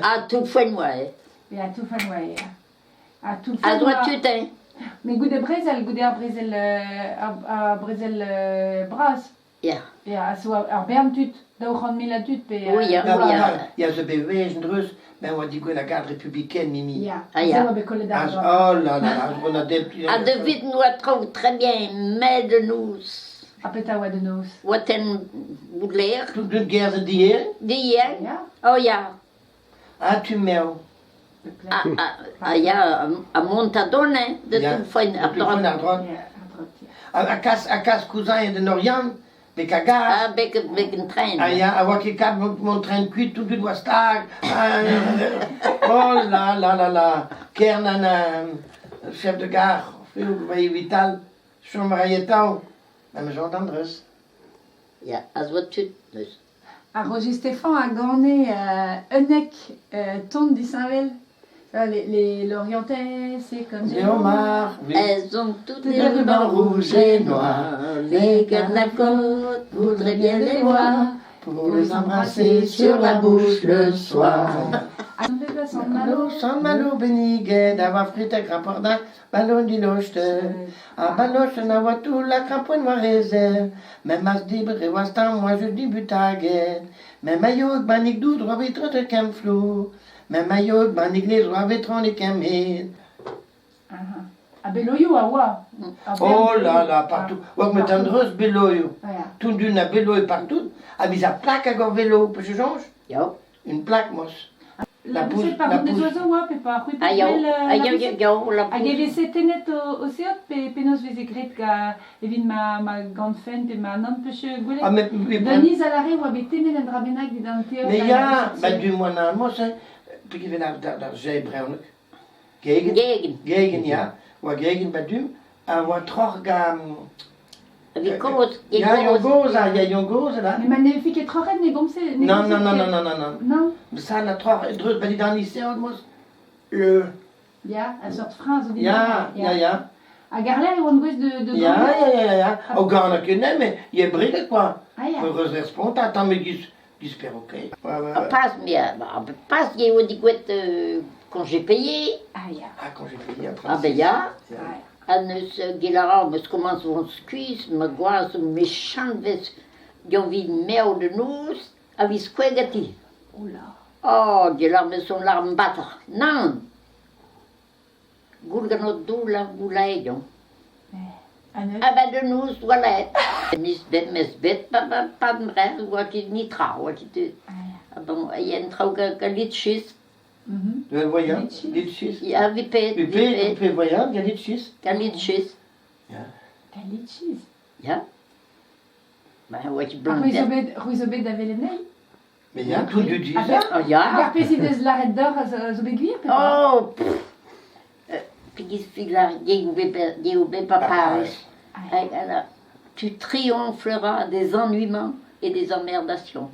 À tout fenoué. Ja, tout van wij, ja. Tout À droite, tu t'es. Mais goût de Brésil, goût de Brésil, à Brésil bras. Ja. Ja, zo à Bern tut, daar gaan mila tut pe. Oui, ja. Ja, ze bewegen dus, maar wat die la garde républicaine, Mimi. Ja, Ah, ja. zo be colle Oh daar. là là, on a des... À de vite, nous trouve très bien, mais de nous. A peta de nos. Wat en boudleer. Tout de guerre d'hier. Die, hè? Ja. Oh ja. Ah, tu meurs. Ja, à Montadone, de Ja, tout fin. de tout fin à droite. Ja, à droite, ja. À Casse Cousin de Norian, de Cagas. Ah, avec een trein. Ah ja, à Wakika, mon train de cuit, tout de Wastag. Oh là là là là. Kernan, chef de gare, Vital, Chomarietao. La maison d'Andres. Ja, als wat tu. Dus. A Roger Stéphane a gagné Unek, Ton di Saint-Vel. L'Orientais, c'est comme Les homards. Elles ont toutes des rubans rouges et noirs. Les gars de la côte voudraient bien les voir Pour les embrasser sur la bouche le soir. San Malo beniguet, d'avoir frite à craporda, ballon di lochte. A baloche n'avoir tout la crapoine réserve. Même as dibre et wastan, moi je débute à guerre. Même maillot, banik doud, rovitre de kem flou. Même maillot, banik les rovitrons de kem hid. A Beloyo, a Wa. Oh là là, partout. Wak met tendreuse beloyo. Ja. Tout d'une a beloyo partout. A mis à plaque à gor vélo, peut je change? Ja. Une plaque, mos. La pousse, pousse par la des pousse. oiseaux, wa, pe pa rue Ah, ja. Ah, ja, ja, ja, la A GVC tenet o seot, pe nos veze gret ga evin ma gant fen, pe ma non peche goulet. Ah, mais Denise Alare, oa be tenet en drabenag di dan teo. ja, bah du moins na mos, puis qui vient daar zeebruinlijk. Gegen? Gegen. Gegen, ja. Wa gegen, bah du, a wa trorga... Wie koos. Ja, jongoza, ja, jongoza, là. Mais ma ne fi ket troret ne gomse. Non, non, non, non, non, non, non. Non? Ça, la tror, drus, bah di dan lycée, mos. Le... Ja, a sort phrase. Ja, ja, ja. A garler e oan gwez de Ja, ja, ja, ja. Au gana kenne, mais je brille, quoi. Ah, ja. Heureuse responta, attends, mais gis perroquet. Pas, mais pas, il y a eu des couettes quand j'ai payé. Ah, ja. Ah, quand j'ai payé après. Ah, ben, ja. Ah, ja. En Gilara, mas commence on squeeze, ma goise, méchant, ves, j'envie de merde de nous, à visquegati. Oula. Oh, Gilara, mais son larme battre. Non. Gulgano doula, boulaïdon. Ah, ben, de nous, voilà. Nis bet, mes bet, pas de rêve, ou qui nitra, ou qui te. Ah, ja. Ah, bon, il y a une trauque à litchis. Le voyant, litchis. Il y a vipet, Tu fais voyant, il y a litchis. litchis. Kalitchiz. Ja. Maar wat je A blanc. Ruizobed da velenei. Mais il y a tout du dis. Ah, ben? Oh ja. Gar pezi deus laret d'or a zo beguir, pe pa? Oh. Pigis figla, Dieu Paris. Alors, tu triompheras des ennuiements et des emmerdations.